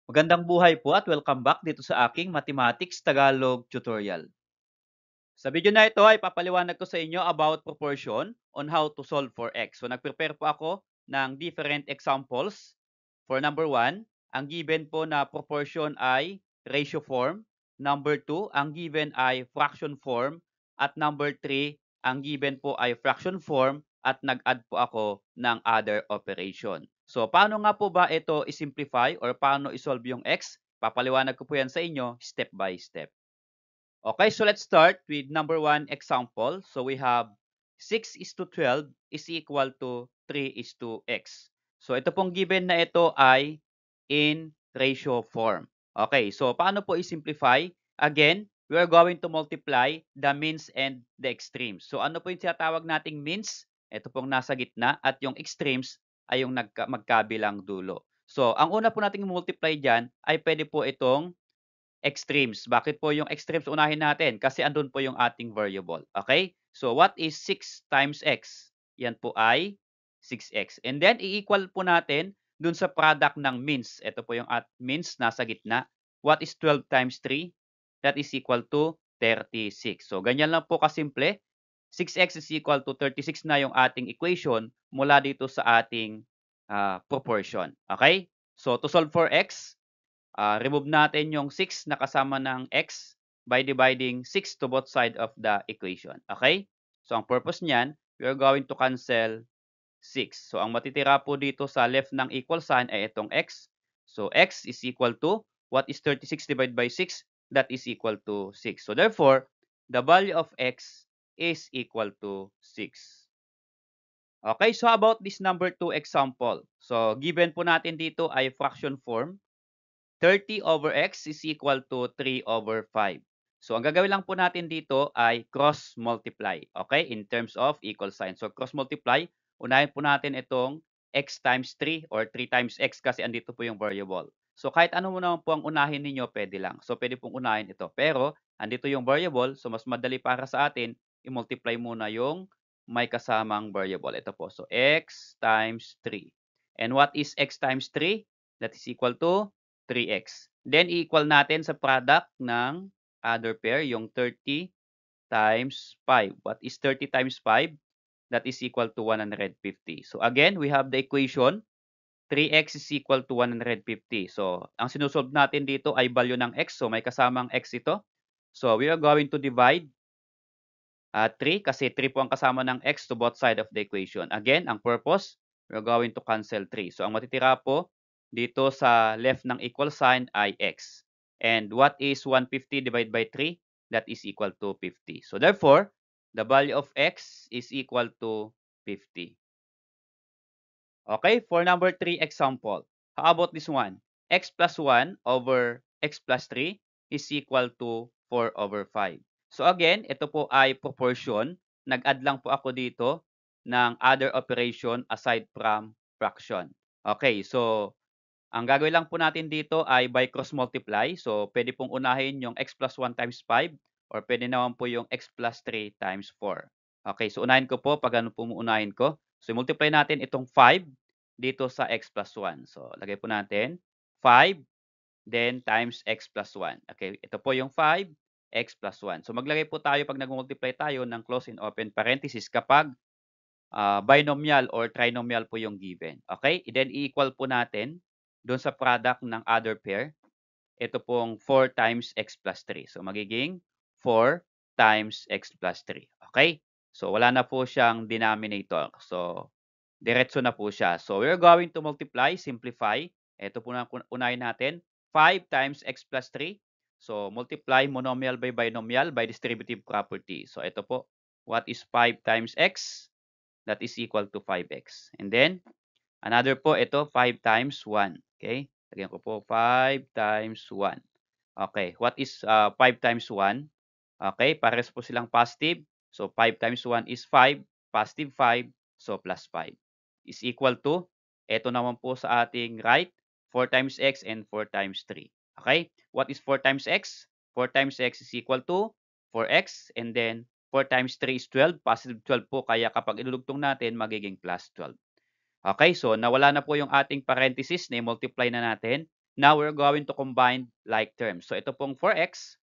Magandang buhay po at welcome back dito sa aking Mathematics Tagalog tutorial. Sa video na ito ay papaliwanag ko sa inyo about proportion on how to solve for x. So nag-prepare po ako ng different examples. For number 1, ang given po na proportion ay ratio form. Number 2, ang given ay fraction form. At number 3, ang given po ay fraction form at nag-add po ako ng other operation. So paano nga po ba ito i-simplify or paano i-solve yung x? Papaliwanag ko po yan sa inyo step by step. Okay, so let's start with number 1 example. So we have 6:12 is equal to 3:x. So ito pong given na ito ay in ratio form. Okay, so paano po i-simplify? Again, we are going to multiply the means and the extremes. So ano po yung tinatawag nating means? Ito pong nasa gitna at yung extremes ay yung magkabilang dulo. So ang una po nating multiply dyan ay pwede po itong extremes. Bakit po yung extremes unahin natin? Kasi andun po yung ating variable. Okay? So, what is 6 times x? Yan po ay 6x. And then, i-equal po natin dun sa product ng means. Ito po yung means nasa gitna. What is 12 times 3? That is equal to 36. So, ganyan lang po kasimple. 6x is equal to 36 na yung ating equation mula dito sa ating proportion. Okay? So, to solve for x, remove natin yung 6 na kasama ng x by dividing 6 to both side of the equation. Okay? So, ang purpose niyan, we are going to cancel 6. So, ang matitira po dito sa left ng equal sign ay itong x. So, x is equal to, what is 36 divided by 6? That is equal to 6. So, therefore, the value of x is equal to 6. Okay, so about this number 2 example. So, given po natin dito ay fraction form. 30 over x is equal to 3 over 5. So, ang gagawin lang po natin dito ay cross multiply. Okay? In terms of equal sign. So, cross multiply, unahin po natin itong x times 3 or 3 times x kasi andito po yung variable. So, kahit ano mo naman po ang unahin ninyo, pwede lang. So, pwede pong unahin ito. Pero, andito yung variable. So, mas madali para sa atin, i-multiply muna yung may kasamang variable. Ito po. So, x times 3. And what is x times 3? That is equal to 3x. Then, equal natin sa product ng other pair, yung 30 times 5. What is 30 times 5? That is equal to 150. So, again, we have the equation. 3x is equal to 150. So, ang sinusolve natin dito ay value ng x. So, may kasamang x ito. So, we are going to divide 3 kasi 3 po ang kasama ng x to both side of the equation. Again, ang purpose, we're going to cancel 3. So, ang matitira po dito sa left ng equal sign ay x. And what is 150 divided by 3? That is equal to 50. So, therefore, the value of x is equal to 50. Okay, for number 3 example. How about this one? X plus 1 over x plus 3 is equal to 4 over 5. So again, ito po ay proportion. Nag-add lang po ako dito ng other operation aside from fraction. Okay, so ang gagawin lang po natin dito ay by cross multiply. So pwede pong unahin yung x plus 1 times 5 or pwede naman po yung x plus 3 times 4. Okay, so unahin ko po pag ano po unahin ko. So multiply natin itong 5 dito sa x plus 1. So lagay po natin 5 then times x plus 1. Okay, ito po yung 5 x plus 1. So maglagay po tayo pag nag-multiply tayo ng close and open parenthesis kapag binomial or trinomial po yung given. Okay? Then i-equal po natin doon sa product ng other pair. Ito pong 4 times x plus 3. So magiging 4 times x plus 3. Okay? So wala na po siyang denominator. So diretso na po siya. So we're going to multiply, simplify. Ito po na unahin natin. 5 times x plus 3. So multiply monomial by binomial by distributive property. So ito po. What is 5 times x? That is equal to 5x. And then, another po, ito, 5 times 1. Okay? Lagyan ko po, 5 times 1. Okay, what is 5 times 1? Okay, pares po silang positive. So, 5 times 1 is 5, positive 5, so plus 5. Is equal to, ito naman po sa ating right, 4 times x and 4 times 3. Okay, what is 4 times x? 4 times x is equal to 4x and then 4 times 3 is 12, positive 12 po, kaya kapag idudugtong natin, magiging plus 12. Okay, so nawala na po yung ating parenthesis na i-multiply na natin. Now, we're going to combine like terms. So, ito pong 4x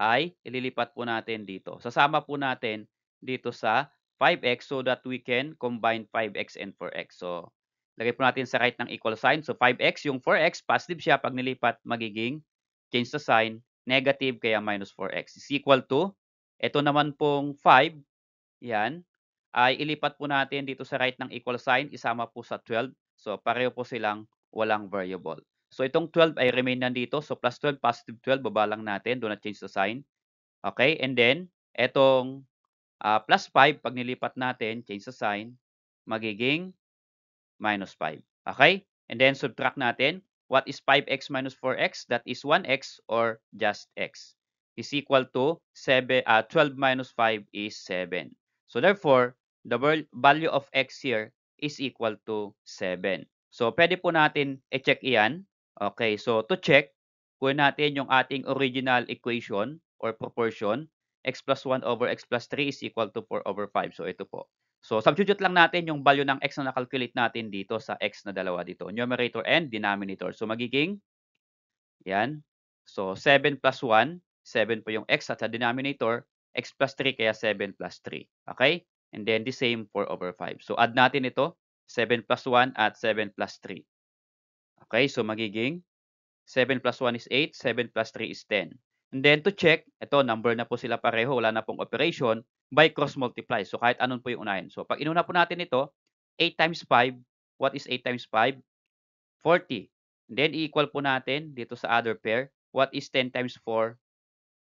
ay ililipat po natin dito. Sasama po natin dito sa 5x so that we can combine 5x and 4x. So, lagay po natin sa right ng equal sign. So, 5x, yung 4x, positive siya. Pag nilipat, magiging change the sign, negative, kaya minus 4x is equal to, ito naman pong 5, yan, ay ilipat po natin dito sa right ng equal sign, isama po sa 12. So, pareho po silang walang variable. So, itong 12 ay remain nandito. So, plus 12, positive 12, baba lang natin. Do not change the sign. Okay? And then, etong plus 5, pag nilipat natin, change the sign, magiging minus 5. Okay? And then, subtract natin. What is 5x minus 4x? That is 1x or just x. Is equal to 12 minus 5 is 7. So, therefore, the value of x here is equal to 7. So, pwede po natin i-check iyan. Okay, so to check, kunin natin yung ating original equation or proportion. X plus 1 over x plus 3 is equal to 4 over 5. So, ito po. So, substitute lang natin yung value ng x na nakalculate natin dito sa x na dalawa dito. Numerator and denominator. So, magiging, yan. So, 7 plus 1, 7 po yung x at sa denominator, x plus 3 kaya 7 plus 3. Okay? And then, the same 4 over 5. So, add natin ito, 7 plus 1 at 7 plus 3. Okay? So, magiging 7 plus 1 is 8, 7 plus 3 is 10. And then to check, ito, number na po sila pareho, wala na pong operation, by cross multiply. So, kahit anong po yung unahin. So, pag inuna po natin ito, 8 times 5, what is 8 times 5? 40. And then, equal po natin dito sa other pair, what is 10 times 4?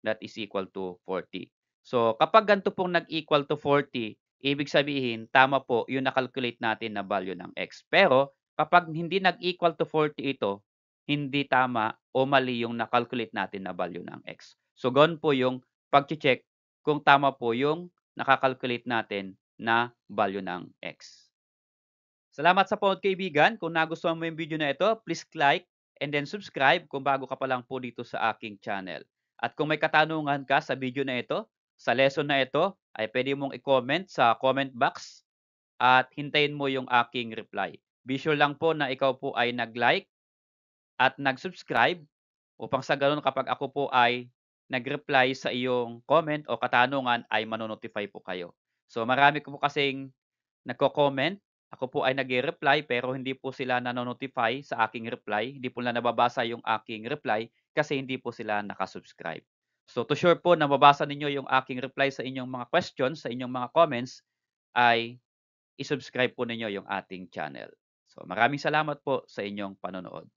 That is equal to 40. So, kapag ganito pong nag-equal to 40, ibig sabihin, tama po yung nakalculate natin na value ng x. Pero, kapag hindi nag-equal to 40 ito, hindi tama o mali yung nakalculate natin na value ng x. So, ganoon po yung pag-check kung tama po yung nakakalculate natin na value ng x. Salamat sa panood kaibigan. Kung nagustuhan mo yung video na ito, please like and then subscribe kung bago ka pa lang po dito sa aking channel. At kung may katanungan ka sa video na ito, sa lesson na ito, ay pwede mong i-comment sa comment box at hintayin mo yung aking reply. Be sure lang po na ikaw po ay nag-like at nag-subscribe upang sa ganun kapag ako po ay nag-reply sa iyong comment o katanungan ay manonotify po kayo. So marami ko po kasing nagko-comment, ako po ay nag-reply pero hindi po sila nanonotify sa aking reply, hindi po nila nababasa yung aking reply kasi hindi po sila nakasubscribe. So to sure po na mabasa ninyo yung aking reply sa inyong mga questions, sa inyong mga comments, ay isubscribe po ninyo yung ating channel. So maraming salamat po sa inyong panonood.